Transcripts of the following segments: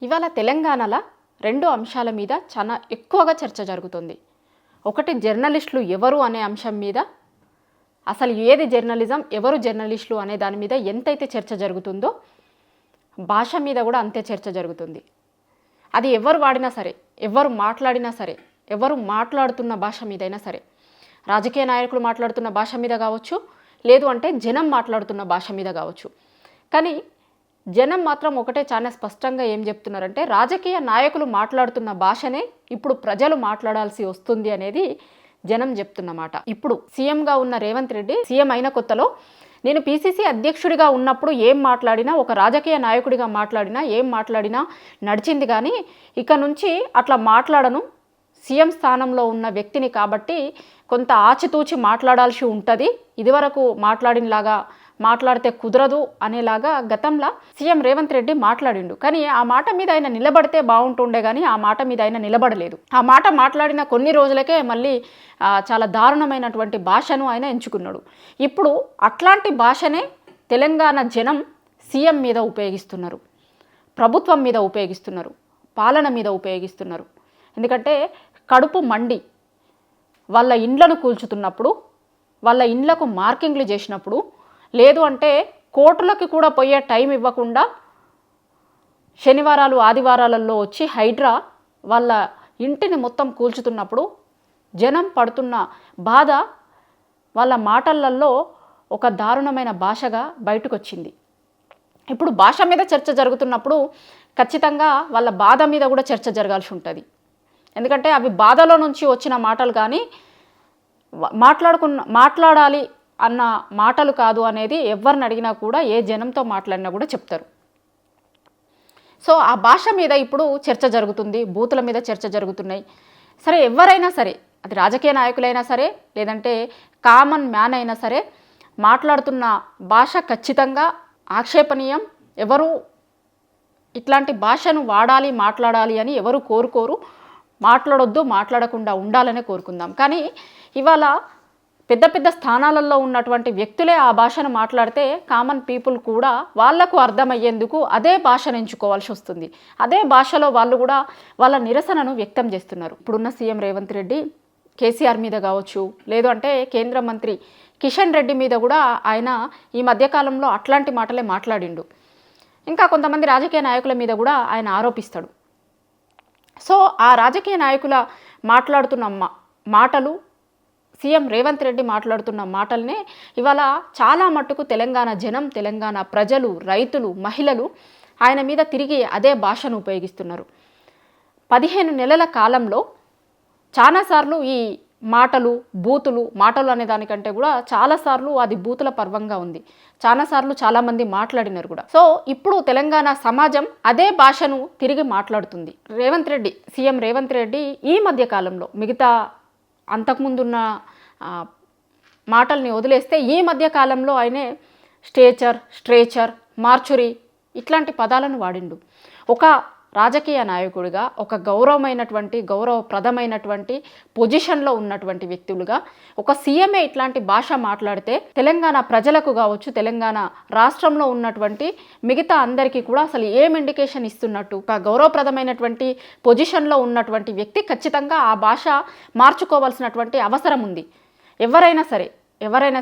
ఇవాళ తెలంగాణలో రెండు అంశాల మీద చాలా ఎక్కువగా చర్చ జరుగుతుంది. ఒకటి జర్నలిస్టులు ఎవరు అనే అంశం మీద, అసలు ఏది జర్నలిజం, ఎవరు జర్నలిస్టులు అనే దాని మీద ఎంతైతే చర్చ జరుగుతుందో భాష మీద కూడా అంతే చర్చ జరుగుతుంది. అది ఎవరు వాడినా సరే, ఎవరు మాట్లాడినా సరే, ఎవరు మాట్లాడుతున్న భాష మీదైనా సరే, రాజకీయ నాయకులు మాట్లాడుతున్న భాష మీద కావచ్చు, లేదు అంటే జనం మాట్లాడుతున్న భాష మీద కావచ్చు. కానీ జనం మాత్రం ఒకటే చాలా స్పష్టంగా ఏం చెప్తున్నారంటే, రాజకీయ నాయకులు మాట్లాడుతున్న భాషనే ఇప్పుడు ప్రజలు మాట్లాడాల్సి వస్తుంది అనేది జనం చెప్తున్నమాట. ఇప్పుడు సీఎంగా ఉన్న రేవంత్ రెడ్డి సీఎం అయిన కొత్తలో నేను పీసీసీ అధ్యక్షుడిగా ఉన్నప్పుడు ఏం మాట్లాడినా, ఒక రాజకీయ నాయకుడిగా మాట్లాడినా, ఏం మాట్లాడినా నడిచింది, కానీ ఇక నుంచి అట్లా మాట్లాడను, సీఎం స్థానంలో ఉన్న వ్యక్తిని కాబట్టి కొంత ఆచితూచి మాట్లాడాల్సి ఉంటుంది, ఇదివరకు మాట్లాడినలాగా మాట్లాడితే కుదరదు అనేలాగా గతంలో సీఎం రేవంత్ రెడ్డి మాట్లాడిండు. కానీ ఆ మాట మీద ఆయన నిలబడితే బాగుంటుండే, కానీ ఆ మాట మీద ఆయన నిలబడలేదు. ఆ మాట మాట్లాడిన కొన్ని రోజులకే మళ్ళీ చాలా దారుణమైనటువంటి భాషను ఆయన ఎంచుకున్నాడు. ఇప్పుడు అట్లాంటి భాషనే తెలంగాణ జనం సీఎం మీద ఉపయోగిస్తున్నారు, ప్రభుత్వం మీద ఉపయోగిస్తున్నారు, పాలన మీద ఉపయోగిస్తున్నారు. ఎందుకంటే కడుపు మండి వాళ్ళ ఇండ్లను కూల్చుతున్నప్పుడు, వాళ్ళ ఇండ్లకు మార్కింగ్లు చేసినప్పుడు, లేదు అంటే కోర్టులకి కూడా పోయే టైం ఇవ్వకుండా శనివారాలు ఆదివారాలలో వచ్చి హైడ్రా వాళ్ళ ఇంటిని మొత్తం కూల్చుతున్నప్పుడు జనం పడుతున్న బాధ వాళ్ళ మాటలలో ఒక దారుణమైన భాషగా బయటకు వచ్చింది. ఇప్పుడు భాష మీద చర్చ జరుగుతున్నప్పుడు ఖచ్చితంగా వాళ్ళ బాధ మీద కూడా చర్చ జరగాల్సి ఉంటుంది. ఎందుకంటే అవి బాధలో నుంచి వచ్చిన మాటలు, కానీ మాట్లాడాలి అన్న మాటలు కాదు అనేది ఎవరిని అడిగినా కూడా, ఏ జనంతో మాట్లాడినా కూడా చెప్తారు. సో ఆ భాష మీద ఇప్పుడు చర్చ జరుగుతుంది, బూతుల మీద చర్చ జరుగుతున్నాయి. సరే, ఎవరైనా సరే, అది రాజకీయ నాయకులైనా సరే, లేదంటే కామన్ మ్యాన్ అయినా సరే, మాట్లాడుతున్న భాష ఖచ్చితంగా ఆక్షేపణీయం. ఎవరు ఇట్లాంటి భాషను వాడాలి, మాట్లాడాలి అని ఎవరు కోరుకోరు. మాట్లాడొద్దు, మాట్లాడకుండా ఉండాలనే కోరుకుందాం. కానీ ఇవాళ పెద్ద పెద్ద స్థానాలలో ఉన్నటువంటి వ్యక్తులే ఆ భాషను మాట్లాడితే కామన్ పీపుల్ కూడా వాళ్లకు అర్థమయ్యేందుకు అదే భాషను ఎంచుకోవాల్సి వస్తుంది. అదే భాషలో వాళ్ళు కూడా వాళ్ళ నిరసనను వ్యక్తం చేస్తున్నారు. ఇప్పుడున్న సీఎం రేవంత్ రెడ్డి కేసీఆర్ మీద కావచ్చు, లేదు అంటే కేంద్ర మంత్రి కిషన్ రెడ్డి మీద కూడా ఆయన ఈ మధ్యకాలంలో అట్లాంటి మాటలే మాట్లాడిండు. ఇంకా కొంతమంది రాజకీయ నాయకుల మీద కూడా ఆయన ఆరోపిస్తాడు. సో ఆ రాజకీయ నాయకుల మాట్లాడుతున్న మాటలు, సీఎం రేవంత్ రెడ్డి మాట్లాడుతున్న మాటలనే ఇవాళ చాలా మట్టుకు తెలంగాణ జనం, తెలంగాణ ప్రజలు, రైతులు, మహిళలు ఆయన మీద తిరిగి అదే భాషను ఉపయోగిస్తున్నారు. 15 నెలల కాలంలో చాలాసార్లు ఈ మాటలు అనే దానికంటే కూడా చాలాసార్లు అది బూతుల పర్వంగా ఉంది. చాలాసార్లు చాలామంది మాట్లాడినారు కూడా. సో ఇప్పుడు తెలంగాణ సమాజం అదే భాషను తిరిగి మాట్లాడుతుంది. సీఎం రేవంత్ రెడ్డి ఈ మధ్య కాలంలో, మిగతా అంతకుముందున్న మాటల్ని వదిలేస్తే ఈ మధ్య కాలంలో ఆయనే స్ట్రేచర్, మార్చురీ ఇట్లాంటి పదాలను వాడిండు. ఒక రాజకీయ నాయకుడిగా, ఒక గౌరవప్రదమైనటువంటి పొజిషన్లో ఉన్నటువంటి వ్యక్తులుగా ఒక సీఎంఏ ఇట్లాంటి భాష మాట్లాడితే తెలంగాణ ప్రజలకు కావచ్చు, తెలంగాణ రాష్ట్రంలో ఉన్నటువంటి మిగతా అందరికీ కూడా అసలు ఏం ఇండికేషన్ ఇస్తున్నట్టు? ఒక గౌరవప్రదమైనటువంటి పొజిషన్లో ఉన్నటువంటి వ్యక్తి ఖచ్చితంగా ఆ భాష మార్చుకోవాల్సినటువంటి అవసరం ఉంది. ఎవరైనా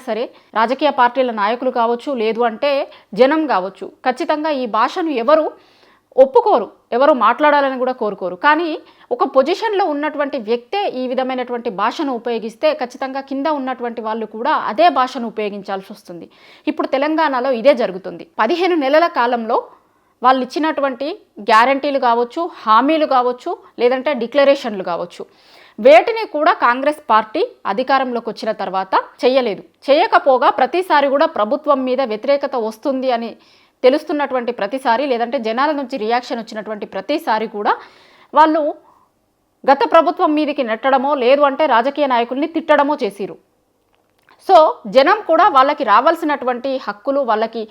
సరే రాజకీయ పార్టీల నాయకులు కావచ్చు, లేదు అంటే జనం కావచ్చు, ఖచ్చితంగా ఈ భాషను ఎవరు ఒప్పుకోరు, ఎవరు మాట్లాడాలని కూడా కోరుకోరు. కానీ ఒక పొజిషన్లో ఉన్నటువంటి వ్యక్తే ఈ విధమైనటువంటి భాషను ఉపయోగిస్తే ఖచ్చితంగా కింద ఉన్నటువంటి వాళ్ళు కూడా అదే భాషను ఉపయోగించాల్సి వస్తుంది. ఇప్పుడు తెలంగాణలో ఇదే జరుగుతుంది. 15 నెలల కాలంలో వాళ్ళు ఇచ్చినటువంటి గ్యారంటీలు కావచ్చు, హామీలు కావచ్చు, లేదంటే డిక్లరేషన్లు కావచ్చు, వేటిని కూడా కాంగ్రెస్ పార్టీ అధికారంలోకి వచ్చిన తర్వాత చేయకపోగా ప్రతిసారి కూడా ప్రభుత్వం మీద వ్యతిరేకత వస్తుంది అని తెలుస్తున్నటువంటి ప్రతిసారి, లేదంటే జనాల నుంచి రియాక్షన్ వచ్చినటువంటి ప్రతిసారి కూడా వాళ్ళు గత ప్రభుత్వం మీదకి నెట్టడమో, లేదు అంటే రాజకీయ నాయకుల్ని తిట్టడమో చేసిరు. సో జనం కూడా వాళ్ళకి రావాల్సినటువంటి హక్కులు, వాళ్ళకి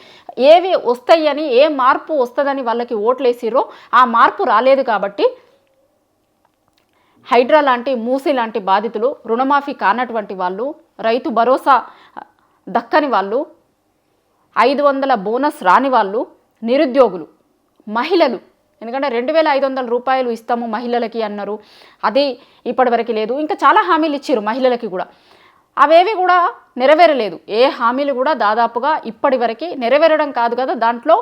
ఏవి వస్తాయి అని, ఏ మార్పు వస్తుందని వాళ్ళకి ఓట్లేసిరో ఆ మార్పు రాలేదు. కాబట్టి హైడ్రా లాంటి, మూసీ లాంటి బాధితులు, రుణమాఫీ కానటువంటి వాళ్ళు, రైతు భరోసా దక్కని వాళ్ళు, 500 బోనస్ రాని వాళ్ళు, నిరుద్యోగులు, మహిళలు ఎందుకంటే 2,500 రూపాయలు ఇస్తాము మహిళలకి అన్నారు, అది ఇప్పటివరకు లేదు. ఇంకా చాలా హామీలు ఇచ్చారు మహిళలకి కూడా, అవేవి కూడా నెరవేరలేదు. ఏ హామీలు కూడా దాదాపుగా ఇప్పటివరకు నెరవేరడం కాదు కదా, దాంట్లో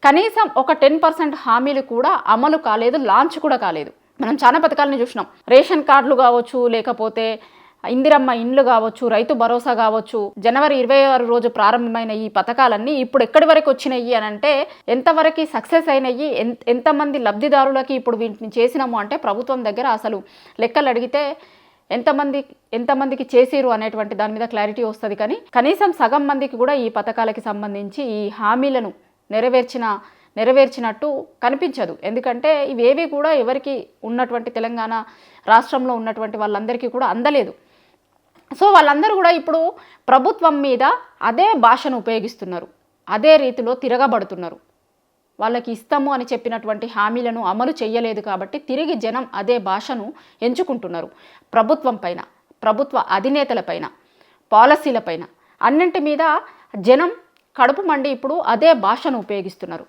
కనీసం ఒక 10% హామీలు కూడా అమలు కాలేదు, లాంచ్ కూడా కాలేదు. మనం చాలా పథకాలను చూసినాం, రేషన్ కార్డులు కావచ్చు, లేకపోతే ఇందిరమ్మ ఇండ్లు కావచ్చు, రైతు భరోసా కావచ్చు, జనవరి 26 రోజు ప్రారంభమైన ఈ పథకాలన్నీ ఇప్పుడు ఎక్కడి వరకు వచ్చినాయి అని అంటే, ఎంతవరకు సక్సెస్ అయినాయి, ఎంతమంది లబ్ధిదారులకి ఇప్పుడు వీటిని చేసినాము అంటే ప్రభుత్వం దగ్గర అసలు లెక్కలు అడిగితే ఎంతమందికి చేసిరు అనేటువంటి దాని మీద క్లారిటీ వస్తుంది. కానీ కనీసం సగం మందికి కూడా ఈ పథకాలకి సంబంధించి ఈ హామీలను నెరవేర్చినట్టు కనిపించదు. ఎందుకంటే ఇవేవి కూడా ఎవరికి ఉన్నటువంటి తెలంగాణ రాష్ట్రంలో ఉన్నటువంటి వాళ్ళందరికీ కూడా అందలేదు. సో వాళ్ళందరూ కూడా ఇప్పుడు ప్రభుత్వం మీద అదే భాషను ఉపయోగిస్తున్నారు, అదే రీతిలో తిరగబడుతున్నారు. వాళ్ళకి ఇస్తాము అని చెప్పినటువంటి హామీలను అమలు చేయలేదు కాబట్టి తిరిగి జనం అదే భాషను ఎంచుకుంటున్నారు. ప్రభుత్వం పైన, ప్రభుత్వ అధినేతలపైన, పాలసీలపైన అన్నింటి మీద జనం కడుపు మండి ఇప్పుడు అదే భాషను ఉపయోగిస్తున్నారు.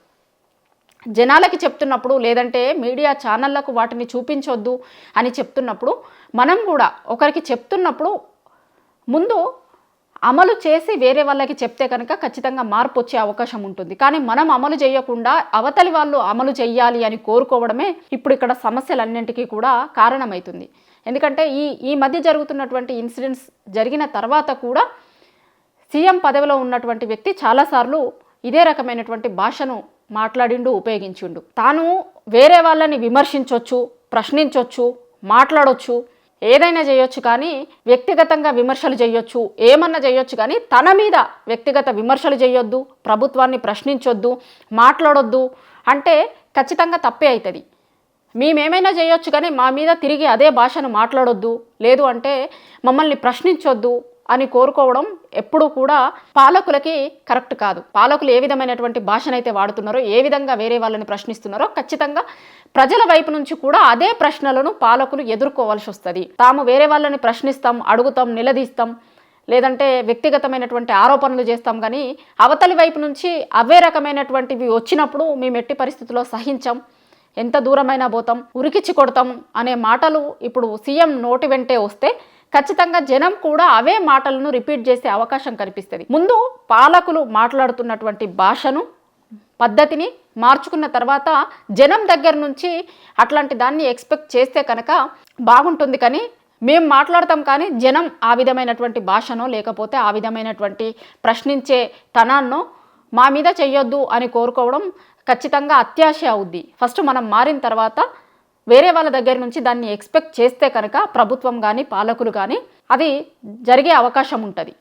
జనాలకి చెప్తున్నప్పుడు, లేదంటే మీడియా ఛానళ్లకు వాటిని చూపించొద్దు అని చెప్తున్నప్పుడు, మనం కూడా ఒకరికి చెప్తున్నప్పుడు ముందు అమలు చేసి వేరే వాళ్ళకి చెప్తే కనుక ఖచ్చితంగా మార్పు వచ్చే అవకాశం ఉంటుంది. కానీ మనం అమలు చేయకుండా అవతలి వాళ్ళు అమలు చేయాలి అని కోరుకోవడమే ఇప్పుడు ఇక్కడ సమస్యలన్నింటికీ కూడా కారణమవుతుంది. ఎందుకంటే ఈ మధ్య జరుగుతున్నటువంటి ఇన్సిడెంట్స్ జరిగిన తర్వాత కూడా సీఎం పదవిలో ఉన్నటువంటి వ్యక్తి చాలాసార్లు ఇదే రకమైనటువంటి భాషను మాట్లాడిండు, ఉపయోగించిండు. తాను వేరే వాళ్ళని విమర్శించవచ్చు, ప్రశ్నించవచ్చు, మాట్లాడవచ్చు, ఏదైనా చేయొచ్చు, కానీ వ్యక్తిగతంగా విమర్శలు చేయొచ్చు, ఏమన్నా చేయొచ్చు, కానీ తన మీద వ్యక్తిగత విమర్శలు చేయొద్దు, ప్రభుత్వాన్ని ప్రశ్నించొద్దు, మాట్లాడొద్దు అంటే ఖచ్చితంగా తప్పే అవుతుంది. మేమేమైనా చేయొచ్చు కానీ మా మీద తిరిగి అదే భాషను మాట్లాడొద్దు, లేదు అంటే మమ్మల్ని ప్రశ్నించొద్దు అని కోరుకోవడం ఎప్పుడూ కూడా పాలకులకి కరెక్ట్ కాదు. పాలకులు ఏ విధమైనటువంటి భాషనైతే వాడుతున్నారో, ఏ విధంగా వేరే వాళ్ళని ప్రశ్నిస్తున్నారో ఖచ్చితంగా ప్రజల వైపు నుంచి కూడా అదే ప్రశ్నలను పాలకులు ఎదుర్కోవాల్సి వస్తుంది. తాము వేరే వాళ్ళని ప్రశ్నిస్తాం, అడుగుతాం, నిలదీస్తాం, లేదంటే వ్యక్తిగతమైనటువంటి ఆరోపణలు చేస్తాం, కానీ అవతలి వైపు నుంచి అవే రకమైనటువంటివి వచ్చినప్పుడు మేము ఎట్టి పరిస్థితుల్లో సహించాం, ఎంత దూరమైనా పోతాం, ఉరికిచ్చి కొడతాం అనే మాటలు ఇప్పుడు సీఎం నోటి వెంటే వస్తే ఖచ్చితంగా జనం కూడా అవే మాటలను రిపీట్ చేసే అవకాశం కనిపిస్తుంది. ముందు పాలకులు మాట్లాడుతున్నటువంటి భాషను, పద్ధతిని మార్చుకున్న తర్వాత జనం దగ్గర నుంచి అట్లాంటి దాన్ని ఎక్స్పెక్ట్ చేస్తే కనుక బాగుంటుంది. కానీ మేము మాట్లాడతాం కానీ జనం ఆ విధమైనటువంటి భాషనో, లేకపోతే ఆ విధమైనటువంటి ప్రశ్నించే తనాన్నో మా మీద చెయ్యొద్దు అని కోరుకోవడం ఖచ్చితంగా అత్యాశ అవుద్ది. ఫస్ట్ మనం మారిన తర్వాత వేరే వాళ్ళ దగ్గర నుంచి దాన్ని ఎక్స్పెక్ట్ చేస్తే కనుక ప్రభుత్వం కానీ పాలకులు కానీ అది జరిగే అవకాశం ఉంటుంది.